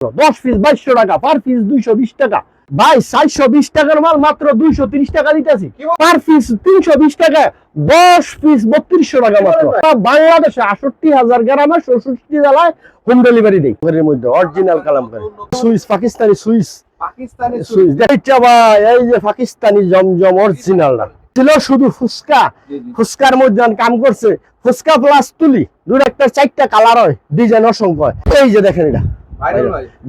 10 piece 2200 টাকা, per piece 220 টাকা। ভাই 420 টাকার মাল মাত্র 230 টাকা দিতেছি, পার পিস 320 টাকা, 10 পিস 3200 টাকা মাত্র। বাংলাদেশে 68,000 গ্রামে 64 জেলায় হোম ডেলিভারি দেই। এর মধ্যে original Kalamkari Swiss, Pakistani Swiss, Swiss দেখটা ভাই, এই যে পাকিস্তানি জমজম অরিজিনালটা ছিল শুধু ফুসকা, ফুসকার মধ্যে কাম করছে ফুসকা প্লাস তুলি, দুই একটা 4টা কালার হয়, ডিজাইন অসংখ্য। এই যে দেখেন এটা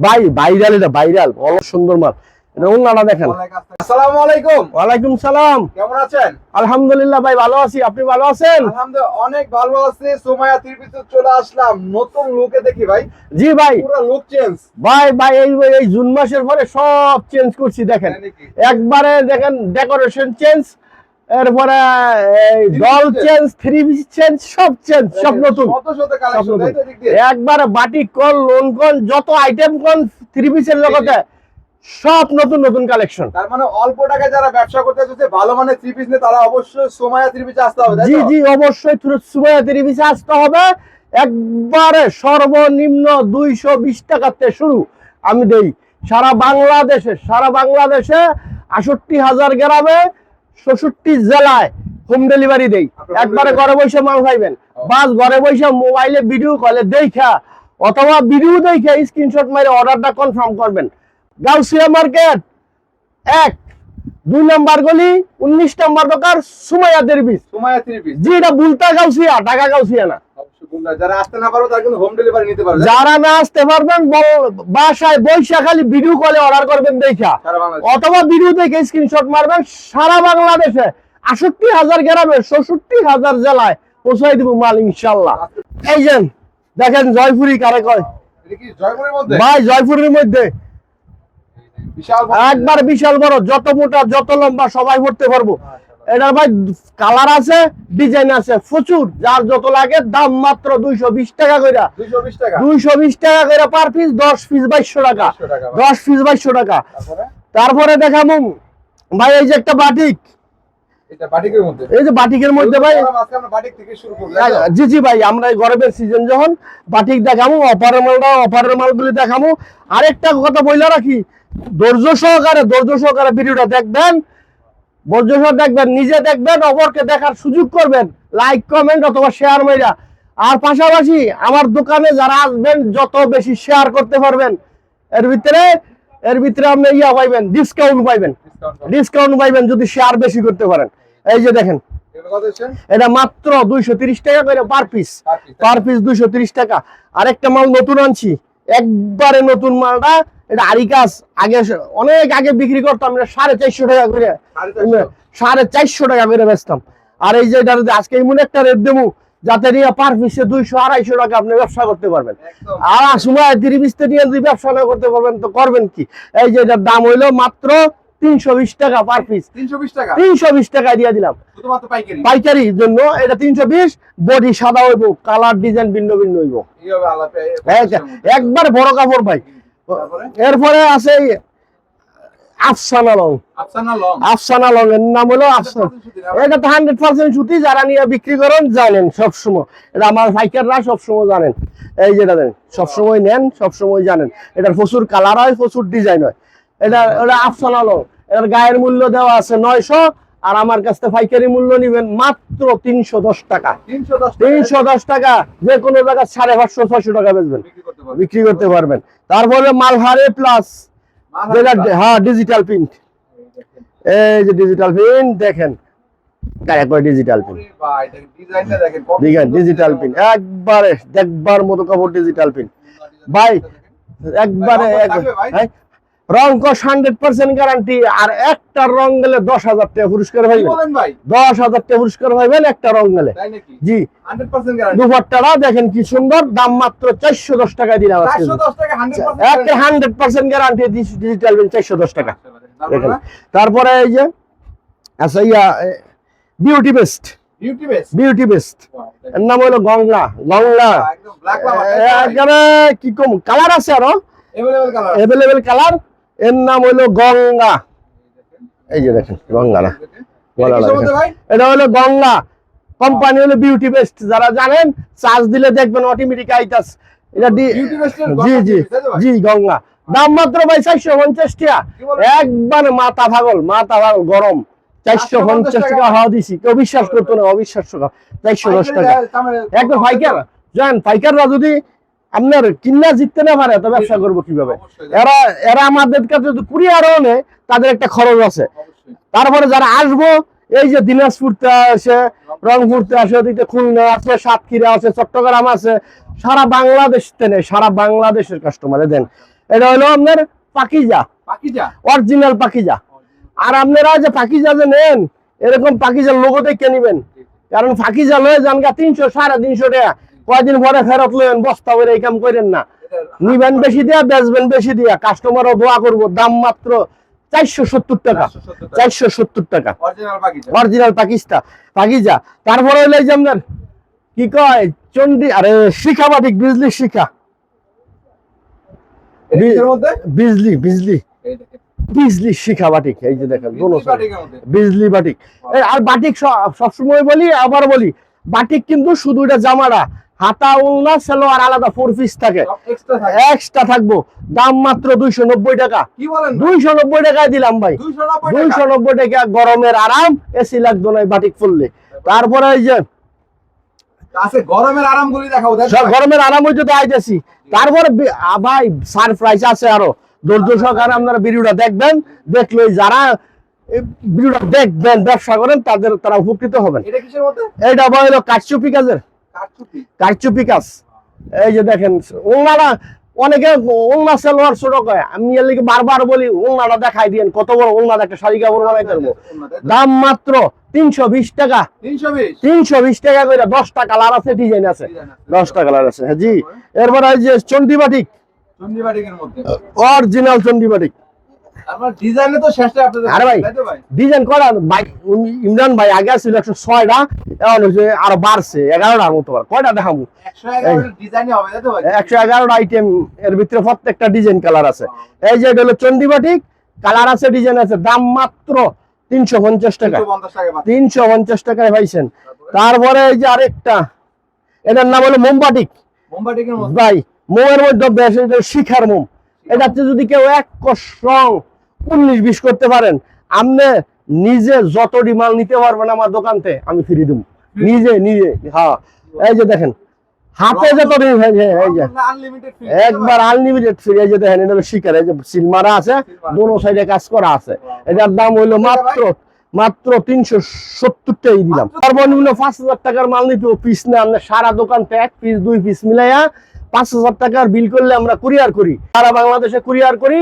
ভাই ভাইরাল, এটা ভাইরাল অনেক সুন্দর মাল। এটা ওনারা দেখেন। আসসালামু আলাইকুম। ওয়ালাইকুম সালাম। কেমন আছেন? আলহামদুলিল্লাহ ভাই ভালো আছি, আপনি ভালো আছেন? আলহামদুলিল্লাহ অনেক ভালো আছি। সুমাইয়া থ্রি-পিসে চলে আসলাম নতুন লুকে দেখি ভাই। জি ভাই, পুরো লুক চেঞ্জ ভাই ভাই এই জুন মাসের পরে সব চেঞ্জ করছি দেখেন, একবারে দেখেন ডেকোরেশন চেঞ্জ, এরপরে doll change, three piece change, সব চেঞ্জ, সব নতুন, একবারে বাটিক কোন লোন কোন যত আইটেম কোন থ্রি পিসের জগতে সব নতুন নতুন কালেকশন। তার মানে অল্প টাকায় যারা ব্যবসা করতে চাচ্ছে ভালো মানে থ্রি পিস নিয়ে তারা অবশ্যই সুমাইয়া থ্রি-পিসে আসতে হবে। জি জি অবশ্যই সুমাইয়া থ্রি-পিসে আসতে হবে। একবারে সর্বনিম্ন 220 টাকাতে শুরু আমি দেই সারা বাংলাদেশে, 68,000 গ্রামে 64 জেলায় হোম ডেলিভারি দেই। একবারে ঘরে বসে মাল পাইবেন, বাস ঘরে বসে মোবাইলে ভিডিও কলে দেখা অথবা ভিডিও দেখে স্ক্রিনশট মেরে অর্ডারটা কনফার্ম করবেন। গাউসিয়া মার্কেট 1-2 নম্বর গলি 19 নম্বর দোকান সুমাইয়া থ্রি-পিস। সুমাইয়া থ্রি-পিস জি, এটা বুলতা গাউসিয়া, ঢাকা গাউসিয়া না। যারা আসতে না পারবে তারা কিন্তু হোম ডেলিভারি নিতে পারবে। যারা না আসতে পারবেন বাসায় বৈশা খালি ভিডিও কলে অর্ডার করবেন দেখা, অথবা ভিডিও দেখে স্ক্রিনশট মারবেন। সারা বাংলাদেশে 68,000 গ্রামে 64,000 জেলায় পৌঁছাই দিব মাল ইনশাআল্লাহ। এই যে দেখেন জয়পুরি কারে কয়, এটা কি জয়পুরের মধ্যে? ভাই জয়পুরের মধ্যে বিশাল একবার বিশাল বড়, যত মোটা যত লম্বা সবাই পড়তে পারবো। এটার ভাই কালার আছে, ডিজাইন আছে প্রচুর, যার যত লাগে। দাম মাত্র 220 টাকা কইরা, 220 টাকা, 220 টাকা কইরা পার পিস, 10 পিস 2200 টাকা, 10 পিস 2200 টাকা। তারপরে দেখাবো ভাই এই যে একটা বাটিক, এটা বাটিকের মধ্যে, এই যে বাটিকের মধ্যে ভাই। আজকে আমরা বাটিক থেকে শুরু করব। জি জি ভাই, আমরা এই গরমের সিজন যখন বাটিক দেখাবো, অফারের মালগুলি দেখাবো। আরেকটা কথা বইলা রাখি, ধৈর্য সহকারে ভিডিওটা দেখবেন, নিজে দেখবেন, অপরকে দেখার সুযোগ করবেন, লাইক কমেন্ট অথবা শেয়ার মাইরা। আর পাশাপাশি আমার দোকানে যারা আসবেন যত বেশি শেয়ার করতে পারবেন, এর ভিতরে আপনি পাইবেন, ডিসকাউন্ট পাইবেন যদি শেয়ার বেশি করতে পারেন। এই যে দেখেন, এটা মাত্র 230 টাকা করে পার পিস, 230 টাকা। আরেকটা মাল নতুন আনছি, একবারে নতুন মালটা। এটা আরিকাস, আগে অনেক আগে বিক্রি করতাম 450 টাকা করে, 450 টাকা করে বেচতাম। আর এই যে এটা আজকে এমন একটা রেট দেবো যাতে নিয়ে পার পিসে 200-250 টাকা আপনি ব্যবসা করতে পারবেন। আর সময় থ্রি-পিসতে নিয়ে যদি ব্যবসা না করতে পারবেন তো করবেন কি? এই যে এটার দাম হইলো মাত্র 320 টাকা পার পিস, 320 টাকা দিয়ে দিলাম পাইকারির জন্য। এটা 320, বডি সাদা হইব, কালার ডিজাইন ভিন্ন ভিন্ন হইব, একবার বড় কাপড় ভাই। এরপরে আছে আফসানা লং, এর নাম হলো আফসানা। এটা তো 100% সুতি, যারা নিয়ে বিক্রি করেন জানেন সবসময়, এটা আমার পাইকাররা সবসময় জানেন। এই যেটা দেন সবসময় নেন, সবসময় জানেন। এটার প্রচুর কালার হয়, প্রচুর ডিজাইন হয়। এটা আফসানা লং, এটার গায়ের মূল্য দেওয়া আছে 900, আর আমার কাছ থেকে পাইকারি মূল্য নিবেন মাত্র 310 টাকা, 310 টাকা। যে কোনো জায়গায় 550-600 টাকা বেচবেন, বিক্রি করতে পারবেন। তারপরে মালহারে প্লাস, যেটা হ্যাঁ ডিজিটাল প্রিন্ট। এই যে ডিজিটাল প্রিন্ট দেখেন, ডিজিটাল প্রিন্ট, ডিজিটাল প্রিন্ট একবারে দেখবার মতো কাপড়, ডিজিটাল প্রিন্ট ভাই একবারে। রং কস 100% গ্যারান্টি। আর একটা রং গেলে 10,000 টাকা পুরস্কার পাইবেন, 10,000 টাকা পুরস্কার পাইবেন একটা রং গেলে। জি, দুপাট্টাটা দেখেন কি সুন্দর, দাম মাত্র 410 টাকা দিলাম। 100% গ্যারান্টি ডিজিটাল প্রিন্ট, 410 টাকা দেখেন। তারপরে এই যে আচ্ছা বিউটি বেস্ট, এর নাম হলো গঙ্গা। কি কম কালার আছে, আরো এভেলেবেল কালার। এর নাম হলো গঙ্গা। এই যে দেখেন গঙ্গা না, এটা হলো গঙ্গা, কোম্পানি হলো বিউটি বেস্ট। যারা জানেন চার্জ দিলে দেখবেন অটোমেটিক আইতাস, এটা Beauty Best এর জি গঙ্গা জি three piece, তাই তো ভাই? জি গঙ্গা, দাম মাত্র ভাই 450 টাকা। কি বলেন? একবার মাথা পাগল গরম, 450 টাকা হাওয়া দিছি, কেউ বিশ্বাস করতো না, অবিশ্বাস্য 410 টাকা। একবার পাইকার জান, পাইকাররা যদি আপনার কিন্না জিততে না পারে তো ব্যবসা করবো কিভাবে? অবশ্যই। এরা এরা আমাদের কাছে যদি কুরিয়ারও নেয় তাদের একটা খরচ আছে। অবশ্যই। তারপরে যারা আসবো, এই যে দিনাজপুরতে আসে, রংপুরতে আসে, ওদিকে খুলনা আছে, সাতক্ষীরা আছে, চট্টগ্রাম আছে, সারা বাংলাদেশ নেই, সারা বাংলাদেশের কাস্টমারে দেন। এটা হলো আপনার পাকিজা, পাকিজা? অরিজিনাল পাকিজা। আর আপনারা যে পাকিজা যে নেন, এরকম পাকিজার লোগো দেখে নিবেন, কারণ পাকিজা লয়ে যান গা 300 350 টাকা, কয়দিন পরে ফেরত লইবেন, বস্তা করে এই কাম করেন না। নিবেন বেশি দিয়া, বেচবেন বেশি দিয়া, কাস্টমারও দোয়া করবো। দাম মাত্র 470 টাকা, 470 টাকা অরিজিনাল পাকিজা। অরিজিনাল পাকিজা। তারপরে হইলো এই যে আপনার কি কয় চন্ডী, আরে শিখা বাটিক, বিজলি শিখা, এর মধ্যে বিজলি এই দেখেন বিজলি শিখা বাটিক, এই যে দেখেন দোনো বিজলি বাটিকের মধ্যে। বিজলি বাটিক। আর বাটিক সবসময় বলি, আবার বলি, বাটিক কিন্তু শুধু এটা জামাটা, হাতা উলনা সালোয়ার আলাদা 4 পিস থাকে, সব এক্সট্রা থাকে। এক্সট্রা থাকবো। দাম মাত্র 290 টাকা। কি বলেন? 290 টাকায় দিলাম ভাই, 290 টাকা। 290 টাকা। গরমের আরাম, এসি লাগতো না এই বাটিক পরলে। তারপরে এই যে আছে গরমের আরামগুলি দেখাও, তাই তো সব ভাই? গরমের আরাম হইতে তো আইতেছি। তারপরে ভাই সারপ্রাইজ আছে আরো, ধৈর্য সহকারে আপনারা ভিডিওটা দেখবেন, দেখলে যারা এই ভিডিওটা দেখবেন ব্যবসা করেন তারা উপকৃত হবেন। এটা কিসের মধ্যে? এইটা আবার হলো কারচুপি কাজের, কারচুপি। কারচুপি কাজ। এই যে দেখেন ওনারা, অনেকে ওলনা সালোয়ার ছোট কয়, আমি এর লিগে বারবার বলি ওলনাটা দেখাই দিয়েন, কত বড় ওলনা, একটা শাড়ি কাপড় বানাই দেবো। দাম মাত্র 320 টাকা, 320 320 টাকা করে। 10টা কালার আছে, ডিজাইন আছে, 10টা কালার আছে। হ্যাঁ জি। এরপর এই যে চন্ডী বাটিক, চন্ডী বাটিকের মধ্যে। Original Chandi batik. আমার ডিজাইনে তো শেষটা আপনাদের, আরে ভাই, তাই তো ভাই? ডিজাইন করা ভাই, ইমরান ভাই আগে ছিল 106টা, এখন হচ্ছে আরো বাড়ছে 11টার মতো। কয়টা দেখাবো? 111 ডিজাইনই হবে, তাই তো ভাই? 111টা আইটেম, এর ভিতরে প্রত্যেকটা ডিজাইন কালার আছে। এই যে এটা হলো চন্ডী বাটিক, কালার আছে, ডিজাইন আছে। দাম মাত্র 350 টাকা, 350 টাকা পাচ্ছেন। 350 টাকায় পাইছেন। তারপরে এই যে আরেকটা, এটার নাম হলো মোমবাটিক মোমবাটিকের মধ্যে। ভাই। মোমের মধ্যে বেশ, এটা শিখার মোম। এটাতে যদি কেউ এক রং 19-20 করতে পারেন, আপনি নিজে যতটি মাল নিতে পারবেন আমার দোকান থেকে আমি ফ্রি দেবো, নিজে। হ্যাঁ, এই যে দেখেন হাতে যতটি, এই যে আনলিমিটেড ফ্রি, একবার আনলিমিটেড ফ্রি। এই যে দেখেন এটা হলো শিকার, এই যে সিলমারা আছে, দোনো সাইডে কাজ করা আছে। এটার দাম হইলো মাত্র 370 টাকাই দিলাম। সর্বনিম্ন 5000 টাকার মাল নিতে পিস না, আমরা সারা দোকান থেকে 1 পিস 2 পিস মিলাইয়া 5000 টাকার বিল করলে আমরা কুরিয়ার করি, সারা বাংলাদেশে কুরিয়ার করি।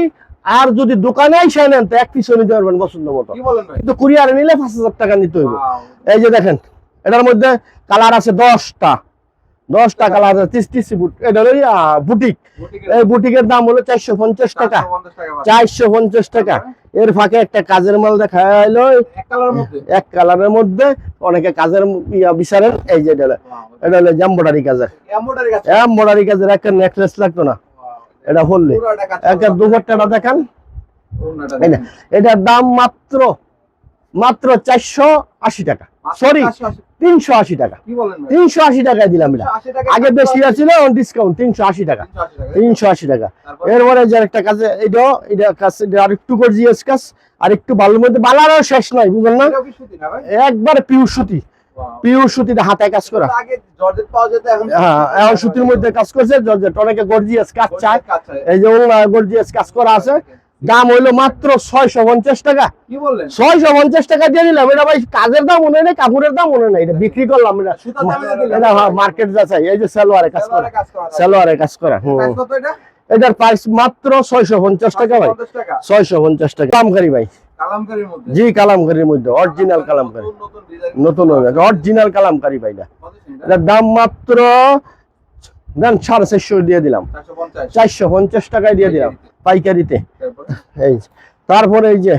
আর যদি দোকানে এসে নেন তো 1 পিসও নিতে পারবেন পছন্দ মতো, কি বলেন ভাই? কিন্তু কুরিয়ারে নিলে 5000 টাকা নিতে হইবে। Wow. এই যে দেখেন এটার মধ্যে কালার আছে 10টা কালার আছে। 30 ফুট। এটা হলো বুটিক। এই বুটিকের দাম হলো 450 টাকা, 450 টাকা। এর ফাঁকে একটা কাজের মাল দেখা হলো, এক কালারের মধ্যে। এক কালারের মধ্যে অনেকে কাজের বিচারেন। এই যে এটা হলো এমব্রয়ডারি কাজের, এমব্রয়ডারি কাজ। এমব্রয়ডারি কাজের একটা নেকলেস লাগতো না, এটা বললে পুরোটা কাজ। একটা দুপাট্টাটা দেখান। ওনাটা এই না, এটার দাম মাত্র 480 টাকা, সরি 380 টাকা। কি বলেন ভাই? 380 টাকায় দিলাম এটা। 380 টাকা আগে বেশি ছিল, ডিসকাউন্ট 380 টাকা, 380 টাকা। 380 টাকা। তারপর? এরপরে যে একটা কাজে, এটা কাজ, এটা আরেকটু গর্জিয়াস কাজ, আর একটু ভালোর মধ্যে, বালারও শেষ নাই, বুঝলেন না? এটাও কি সুতি না ভাই? একবার পিওর সুতি, Wow. পিওর সুতিটা হাতায় কাজ করা। আগে জর্জেট পাওয়া যেত, এখন হ্যাঁ, এখন সুতির মধ্যে কাজ করছে জর্জেট। অনেকে গর্জিয়াস কাজ চায়, কাজ চাই। এই যে গর্জিয়াস কাজ করা আছে। দাম হইলো মাত্র 650 টাকা। কি বললেন? 650 টাকা দিয়ে দিলাম। এটা ভাই কাজের দাম মনে নেই, কাপড়ের দাম মনে নেই, এটা বিক্রি করলাম। সুতার দামে দিলেন। এটা মার্কেট যাচাই। এই যে সালোয়ারে কাজ করা, সালোয়ারে কাজ করা। সালোয়ারে কাজ করা। প্রাইস কত এটা? এটার প্রাইস মাত্র 650 টাকা ভাই, 50 টাকা। 650 টাকা। কালামকারী ভাই, কালামকারীর মধ্যে। জি কালামকারীর মধ্যে, অরিজিনাল কালামকারী, নতুন ডিজাইন। নতুন অরিজিনাল কালামকারী ভাই। কত সেটা? এটার দাম মাত্র দেন 450 দিয়ে দিলাম, 450। 450 টাকায় দিয়ে দিলাম পাইকারিতে। তারপর? এই যে, তারপরে এই যে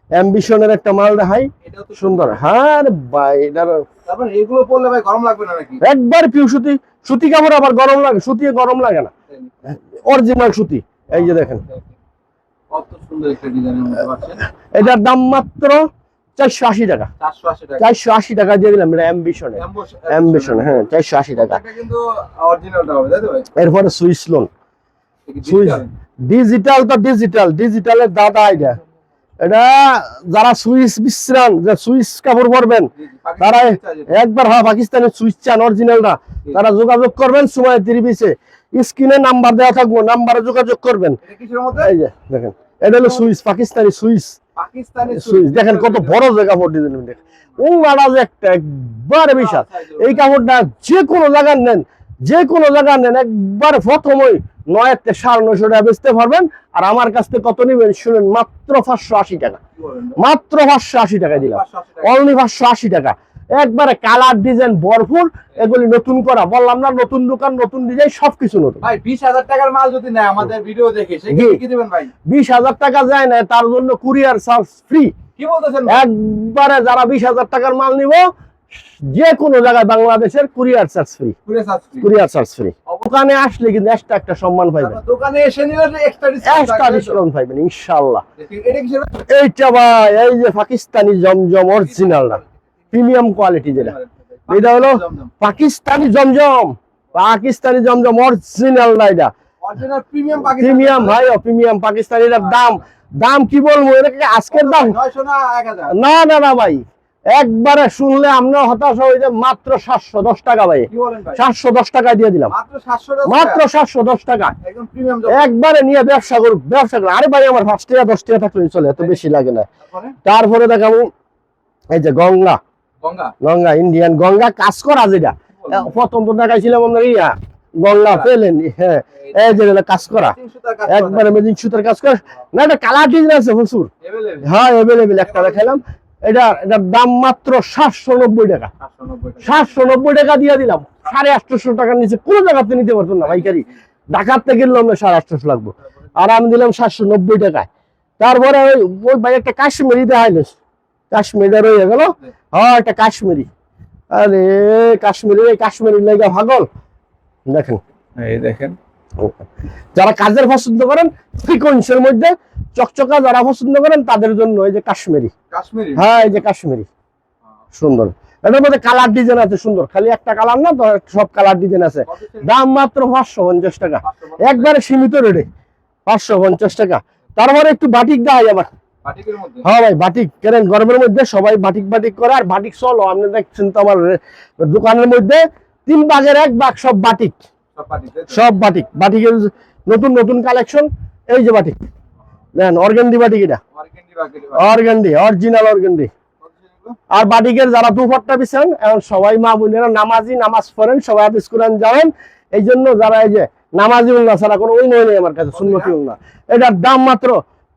অ্যাম্বিশনের একটা মাল দেখাই, এটাও তো সুন্দর। হ্যাঁ রে ভাই, এটার তারপর এগুলো পরলে ভাই গরম লাগবে না নাকি? একবার পিউ সুতি, সুতি কাপড় আবার গরম লাগে, সুতি গরম লাগে না, অরিজিনাল সুতি। এই যে দেখেন কত সুন্দর একটা ডিজাইনের মধ্যে পাচ্ছেন। এটার দাম মাত্র 480 টাকা, 480 টাকা। 480 টাকা দিয়ে দিলাম। এটা অ্যাম্বিশনে, অ্যাম্বিশনে, হ্যাঁ 480 টাকা। এটা কিন্তু অরিজিনালটা হবে তাই তো ভাই? এরপরে সুইস লোন, সুইস ডিজিটাল, তো ডিজিটাল, ডিজিটালের দাদা এটা। এটা যারা সুইস বিশ্রাম, যে সুইস কাপড় পরবেন তারা একবার, হ্যাঁ পাকিস্তানের সুইস চান অরিজিনালটা, তারা যোগাযোগ করবেন সময় 30-এ স্ক্রিনে নাম্বার দেওয়া থাকবো, নাম্বারে যোগাযোগ করবেন। এটা কিসের মধ্যে? এই যে দেখেন, এটা হলো Swiss, Pakistani Swiss, Pakistani Swiss. দেখেন কত বড় যে কাপড় ডিজাইন, দেখেন ওনারা যে একটা একবারে বিশাল। এই কাপড়টা যে কোনো জায়গায় নেন, যে কোনো জায়গায় নেন, একবার প্রথমই 9 থেকে 950 টাকা বেচতে পারবেন। আর আমার কাছ থেকে কত নিবেন শুনেন, মাত্র 580 টাকা, মাত্র 580 টাকা দিলাম, অনলি 580 টাকা। একবারে কালার ডিজাইন ভরপুর, এগুলি নতুন করা, বললাম না নতুন দোকান, নতুন ডিজাইন, সবকিছু নতুন। ভাই 20,000 টাকার মাল যদি নেয় আমাদের ভিডিও দেখে, সেক্ষেত্রে কি দিবেন ভাই? 20,000 টাকা যায় না, তার জন্য কুরিয়ার চার্জ ফ্রি। কি বলতেছেন? একবারে যারা 20,000 টাকার মাল নিব, যে কোনো জায়গায় বাংলাদেশের courier charge free, courier charge free. দোকানে আসলে কিন্তু এক্সট্রা একটা সম্মান পাইবেন, দোকানে এসে নিলে এক্সট্রা এক্সট্রা ডিসকাউন্ট পাইবেন ইনশাআল্লাহ। এটা কিসের? এইটা ভাই, এই যে পাকিস্তানি জমজম অরিজিনালটা, প্রিমিয়াম কোয়ালিটি যেটা, এটা হলো পাকিস্তানি জমজম, পাকিস্তানি জমজম অরিজিনালটা, এটা অরিজিনাল প্রিমিয়াম পাকিস্তানি, প্রিমিয়াম ভাই, প্রিমিয়াম পাকিস্তানি। এটার দাম, দাম কি বলবো, এটা কি আজকের দাম? 900 না 1000? না না না ভাই, একবারে শুনলে আমরা হতাশ হয়ে যে মাত্র 710 টাকা ভাই, কি বলেন ভাই? 710 টাকা দিয়ে দিলাম, মাত্র 710 মাত্র 710 টাকা। একদম প্রিমিয়াম। একবারে নিয়ে ব্যবসা করুন, ব্যবসা করুন। আরে ভাই আমার 5 টাকা 10 টাকা থাকলে চলে, এত বেশি লাগে না। তারপরে দেখাবো এই যে গঙ্গা, গঙ্গা, গঙ্গা ইন্ডিয়ান গঙ্গা কাজ করা, যেটা প্রথম তো দেখাইছিলাম আমরা, ইয়া গঙ্গা পেলেন, হ্যাঁ এই যে কাজ করা, একবারে মেজিং সুতার কাজ করা। না এটা কালার ডিজাইন আছে প্রচুর, হ্যাঁ এভেলেবেল। একটা দেখাইলাম, এটার দাম মাত্র 790 টাকা, 790 টাকা দিয়ে দিলাম। 850 টাকার নিচে কোনো জায়গাতে নিতে পারতাম না পাইকারি, ঢাকার থেকে কিনলাম না 850 লাগবো, আর আমি দিলাম 790 টাকায়। তারপরে ওই ভাই একটা কাশ্মীরি দেখাইলো, কাশ্মীরি রয়ে গেল, হ্যাঁ একটা কাশ্মীরি। আরে কাশ্মীরি, কাশ্মীরি লেগা ভাগল। দেখেন, এই দেখেন, যারা কাজের পছন্দ করেন, ফ্রিকোয়েন্সির মধ্যে চকচকা যারা পছন্দ করেন, তাদের জন্য এই যে কাশ্মীরি, কাশ্মীরি, হ্যাঁ এই যে কাশ্মীরি সুন্দর। এটার মধ্যে কালার ডিজাইন আছে সুন্দর, খালি একটা কালার না, সব কালার ডিজাইন আছে। দাম মাত্র 550 টাকা, একবারে সীমিত রেটে 550 টাকা। তারপরে একটু বাটিক দেখাই আমার, বাটিকের মধ্যে, হ্যাঁ ভাই বাটিক কেন, গরমের মধ্যে সবাই বাটিক বাটিক করে, আর বাটিক চলো। আপনি দেখছেন তো আমার দোকানের মধ্যে 3 ভাগের 1 ভাগ সব বাটিক, সব বাটিক, সব বাটিক। বাটিকের নতুন নতুন কালেকশন, এই যে বাটিক দেখেন, অর্গান্ডি বাটিক, এটা অর্গান্ডি, অরিজিনাল অর্গান্ডি। আর বাটিকের যারা দুপাট্টা পিছান, এখন সবাই মা বোনেরা নামাজি, নামাজ পড়েন, সবাই হাদিস কোরআন জানেন, এই জন্য যারা এই যে নামাজি উল্লাহ ছাড়া কোনো ওই নয় নেই আমার কাছে, সুন্নতি উল্লাহ। এটার দাম মাত্র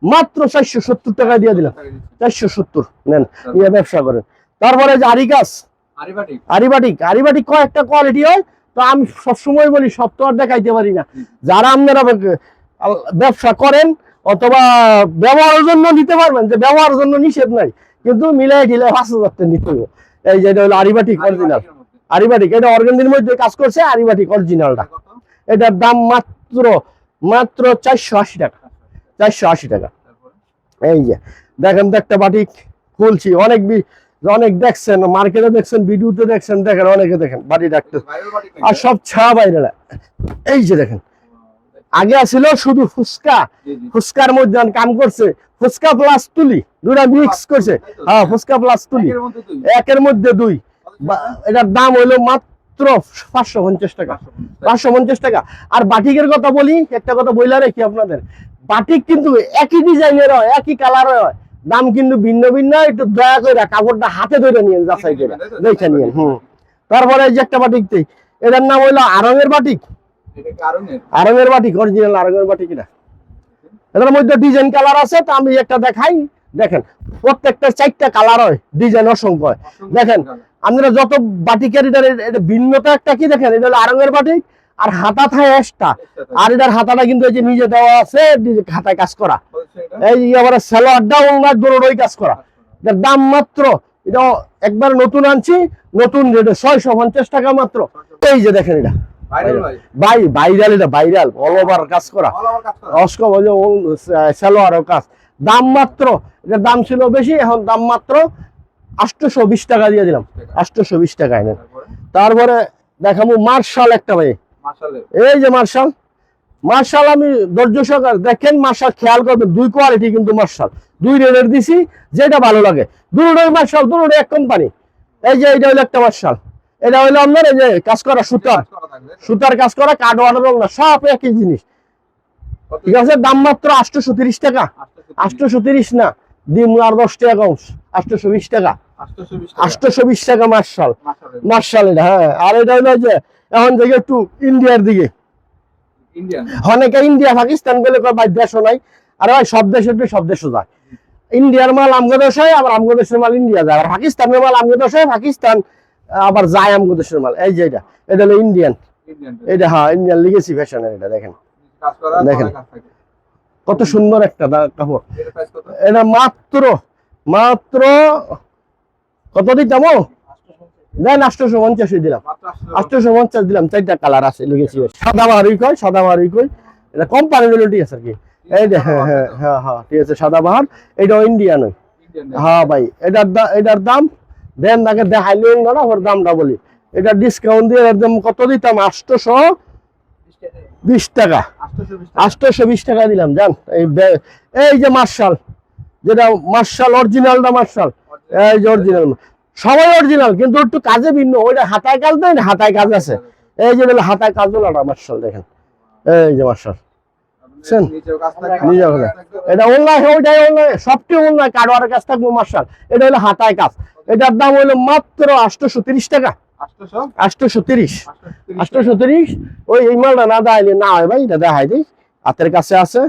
470 টাকা দিয়ে দিলাম, 470 নেন, নিয়ে ব্যবসা করেন। তারপরে যে আরিকাস, আরিবাটিক, আরিবাটিক কয়েকটা কোয়ালিটি হয়, তো আমি সবসময় বলি সব তো আর দেখাইতে পারি না। যারা আপনারা ব্যবসা করেন অথবা ব্যবহারের জন্য নিতে পারবেন, যে ব্যবহারের জন্য নিষেধ নাই, কিন্তু মিলাই ঢিলাই 5,000 টাকা নিতে হবে। এই যে এটা হলো আরিবাটিক অরিজিনাল, আরিবাটিক, এটা অর্গানডির মধ্যে কাজ করছে, আরিবাটিক অরিজিনালটা। এটার দাম মাত্র মাত্র 480 টাকা, 480 টাকা। এই যে দেখেন তো একটা বাটিক খুলছি, অনেক অনেক দেখছেন, মার্কেটে দেখছেন, ভিডিওতে দেখছেন, দেখেন অনেকে দেখেন বাটি ডাকতে, আর সব ছা বাইরে। এই যে দেখেন, আগে ছিল শুধু ফুচকা, ফুচকার মধ্যে কাম করছে, ফুচকা প্লাস তুলি দুটা মিক্স করছে, হ্যাঁ ফুচকা প্লাস তুলি, একের মধ্যে 2। এটার দাম হইলো মাত্র 550 টাকা, 550 টাকা। আর বাটিকের কথা বলি, একটা কথা বইলা রেখি আপনাদের, বাটিক কিন্তু একই ডিজাইনের হয়, একই কালারের হয়, দাম কিন্তু ভিন্ন ভিন্ন। একটু দয়া করে কাপড়টা হাতে ধরে নিয়েন, যাচাই করে দেখে নিয়েন। তারপরে এই যে একটা বাটিক, এটার নাম হইলো আরঙের বাটিক, আরঙের বাটিক অরিজিনাল আরঙের বাটিক। এটার মধ্যে ডিজাইন কালার আছে, তো আমি একটা দেখাই। দেখেন প্রত্যেকটা 4টা কালার হয়, ডিজাইন অসংখ্য হয়। দেখেন আপনারা যত বাটিকের, এটা ভিন্নতা একটা কি দেখেন, এটা হলো আরঙের বাটিক, আর হাতা থাকে এক্সট্রা, আর এটার হাতাটা কিন্তু এই যে নিজে দেওয়া আছে, হাতায় কাজ করা। এই আবার সালোয়ারটা ওনার দোনোই কাজ করা। এটার দাম মাত্র, এটা একবার নতুন আনছি, নতুন রেটে 650 টাকা মাত্র। এই যে দেখেন, এটা ভাইরাল, এটা ভাইরাল, অল ওভার কাজ করা, সালোয়ারও কাজ। দাম মাত্র, এটার দাম ছিল বেশি, এখন দাম মাত্র 820 টাকা দিয়ে দিলাম, 820 টাকায় নেন। তারপরে দেখাবো মার্শাল একটা ভাই, মাশাআল্লাহ এই যে মার্শাল, মার্শাল আমি ধৈর্য সহকারে দেখেন, মার্শাল খেয়াল করবেন, দুই কোয়ালিটি কিন্তু মার্শাল, দুই রেটের দিছি, যেটা ভালো লাগে দুটোই মার্শাল, দুটোই এক কোম্পানি। এই যে এটা হলো একটা মার্শাল, এটা হলো আপনার এই যে কাজ করা সুতার, সুতার কাজ করা, কার্ড ওয়াটার না, সব একই জিনিস, ঠিক আছে। দাম মাত্র 830 টাকা, 830 না, দিন আর 10 টাকা কম, 820 টাকা, 820 টাকা মার্শাল, মার্শাল এটা। হ্যাঁ, আর এটা হলো যে এখন থেকে একটু ইন্ডিয়ার দিকে, ইন্ডিয়ান অনেকে ইন্ডিয়া পাকিস্তান গেলে ভাই দেশও নাই, আর ভাই সব দেশে সব দেশও যায়, ইন্ডিয়ার মাল আমগো দেশে হয়, আবার আমগো দেশের মাল ইন্ডিয়া যায়, আর পাকিস্তানের মাল আমগো দেশে হয়, পাকিস্তান আবার যায় আমগো দেশের মাল। এই যে এটা, এটা হলো ইন্ডিয়ান, এটা হ্যাঁ ইন্ডিয়ান লিগেসি ফ্যাশনের, এটা দেখেন, কাজ করা দেখেন কাজ থাকে। কত সুন্দর একটা কাপড়। এর প্রাইস কত? এটা মাত্র মাত্র কত দিতাম ও দেন 850 দিলাম, মাত্র 850 দিলাম। 4টা কালার আছে লিগেছি, সাদা বাহারি কয়, সাদা বাহারি কই, এটা কোম্পানি ঠিক আছে আর কি। এই যে হ্যাঁ হ্যাঁ হ্যাঁ হ্যাঁ ঠিক আছে, সাদা বাহার, এটাও ইন্ডিয়ান ওই। ইন্ডিয়ান হ্যাঁ ভাই, এটার দাম দেন, তাকে দেখাইলেও না, ওর দামটা বলি, এটা ডিসকাউন্ট দিয়ে একদম কত দিতাম, 820 টাকা, 820 টাকা দিলাম জান। এই যে মার্শাল, যেটা মার্শাল অরিজিনালটা, মার্শাল এই যে অরিজিনাল, সবাই অরিজিনাল, কিন্তু একটু কাজে ভিন্ন, ওইটা হাতায় কাজ দেয়, হাতায় কাজ আছে, এই যে হাতায় কাজ হলো মার্শাল, দেখেন এই যে মার্শাল, নিজে হবে এটা অনলাইন, ওইটাই অনলাইন, সবটি অনলাইন, কারোয়ারের কাজ থাকবো মার্শাল, এটা হলো হাতায় কাজ, এটার দাম হলো মাত্র 830 টাকা, 830, 830। ওই এই মালটা না দেখাইলে না হয় ভাই, এটা দেখাই দিই, হাতের কাছে আছে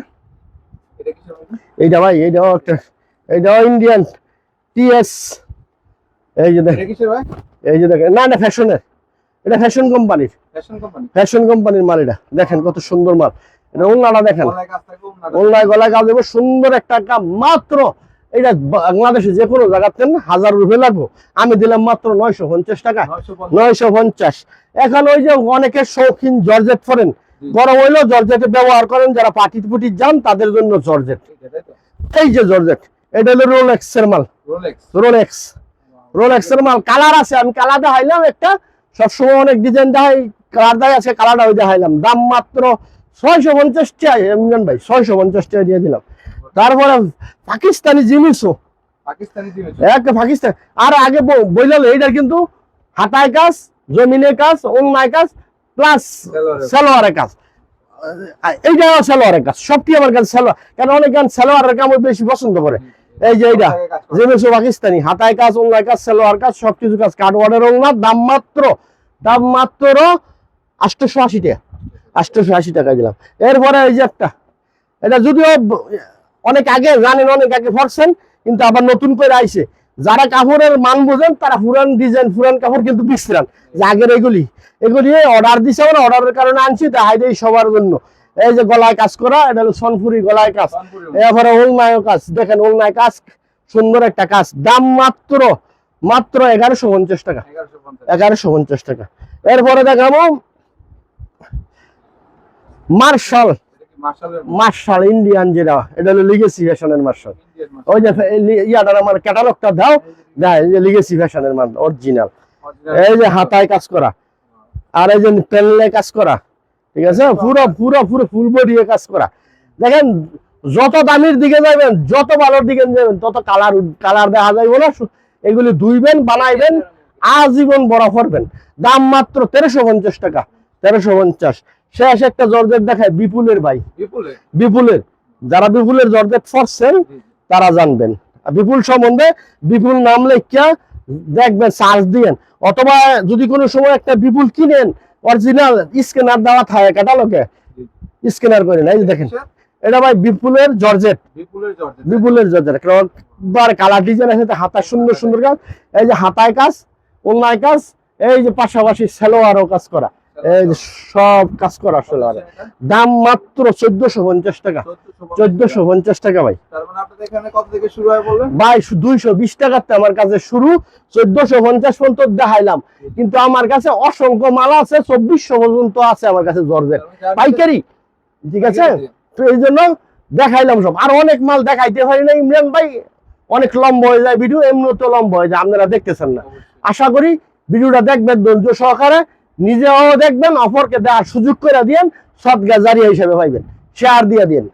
এইটা ভাই, এইটাও একটা, এইটাও ইন্ডিয়ান টিএস, এই যে দেখেন, এই যে দেখেন, না না ফ্যাশনের, এটা ফ্যাশন কোম্পানির, ফ্যাশন কোম্পানির মাল, এটা দেখেন কত সুন্দর মাল, এটা ওন্নাটা দেখেন, ওন্নায় গলায় কাজ দেবো, সুন্দর একটা কাম, মাত্র এটা বাংলাদেশে যে কোনো জায়গাতে 1000 রুপিয়া লাগবো, আমি দিলাম মাত্র 950 টাকা, 950। এখন ওই যে অনেকের শৌখিন জর্জেট পরেন, গরম হইলেও জর্জেট ব্যবহার করেন, যারা পার্টি পুটি যান তাদের জন্য জর্জেট, এই যে জর্জেট, এটা হলো রোলেক্স এর মাল, রোলেক্স, রোলেক্স এর মাল, কালার আছে, আমি কালার দেখাইলাম একটা, সবসময় অনেক ডিজাইন দেখাই, কালার দেয় আছে, কালারটা ওই দেখাইলাম, দাম মাত্র 650 টাকা, ইমরান ভাই 650 টাকা দিয়ে দিলাম। তারপরে পাকিস্তানি জিনিসও, একটা পাকিস্তান, আর আগে বইলাল এইটার কিন্তু হাতায় কাজ, জমিনে কাজ, অন্যায় কাজ, প্লাস সালোয়ারের কাজ, এইটা সালোয়ারের কাজ, সবটি আমার কাছে সালোয়ার, কারণ অনেক গান সালোয়ারের কাম বেশি পছন্দ করে। এই যে এইটা জিনিস পাকিস্তানি, হাতায় কাজ, অন্যায় কাজ, সালোয়ার কাজ, সবকিছু কাজ, কাটওয়ার্ডের ওন্না, দাম মাত্র 880 টাকা, 880 টাকা দিলাম। এরপরে এই যে একটা, এটা যদিও অনেক আগে জানেন, অনেক আগে পড়ছেন, কিন্তু আবার নতুন করে আইছে, যারা কাপড়ের মান বোঝেন তারা পুরান ডিজাইন, পুরান কাপড় কিন্তু বিশ্রান, যে আগের এগুলি অর্ডার দিছে, আমরা অর্ডারের কারণে আনছি, দেখাই দেই সবার জন্য। এই যে গলায় কাজ করা, এটা হলো সনপুরি গলায় কাজ, এরপরে ওলনায় কাজ, দেখেন ওলনায় কাজ, সুন্দর একটা কাজ, দাম মাত্র 1150 টাকা, 1150 টাকা। এরপরে দেখাবো মার্শাল, মার্শাল ইন্ডিয়ান, যেটা এটা হলো লিগেসি ফ্যাশনের মার্শাল, ওই যে ইয়াটার আমার ক্যাটালগটা দাও, দেয় যে লিগেসি ফ্যাশনের মাল অরিজিনাল, এই যে হাতায় কাজ করা, আর এই যে পেনলে কাজ করা, ঠিক আছে, পুরো পুরো পুরো ফুল বডি কাজ করা। দেখেন যত দামের দিকে যাবেন, যত ভালোর দিকে যাবেন, তত কালার কালার দেখা যাইব না, এগুলি ধুইবেন, বানাইবেন, আজীবন বড় করবেন। দাম মাত্র 1350 টাকা, 1350। শেষ একটা জর্জেট দেখায় বিপুলের ভাই, বিপুলের, যারা বিপুলের জর্জেট পড়ছেন তারা জানবেন, বিপুল সম্বন্ধে, বিপুল নাম লেখা দেখবেন, সার্চ দিয়েন, অথবা যদি কোনো সময় একটা বিপুল কিনেন, অরিজিনাল স্ক্যানার দেওয়া থাকে ক্যাটালগে, স্ক্যানার করেন, এই যে দেখেন, এটা ভাই বিপুলের জর্জেট, বিপুলের জর্জেট, একবার কালার ডিজাইন আছে, হাতায় সুন্দর সুন্দর কাজ, এই যে হাতায় কাজ, অন্যায় কাজ, এই যে পাশাপাশি সালোয়ারও কাজ করা, এই যে সব কাজ করা সালোয়ারে, দাম মাত্র 1450 টাকা, 1450 টাকা ভাই। ভাই 220 টাকাতে আমার কাছে শুরু, 1450 পর্যন্ত দেখাইলাম, কিন্তু আমার কাছে অসংখ্য মাল আছে, 2400 পর্যন্ত আছে আমার কাছে জর্জেট পাইকারি, ঠিক আছে, তো এই জন্য দেখাইলাম সব, আর অনেক মাল দেখাইতে পারি না ইমরান ভাই, অনেক লম্বা হয়ে যায় ভিডিও, এমনি তো লম্বা হয়ে যায়, আপনারা দেখতেছেন না। আশা করি ভিডিওটা দেখবেন ধৈর্য সহকারে, নিজেও দেখবেন, অপরকে দেওয়ার সুযোগ করে দিয়েন, সদকা জারিয়া হিসেবে পাইবেন। শেয়ার দিয়ে দিন।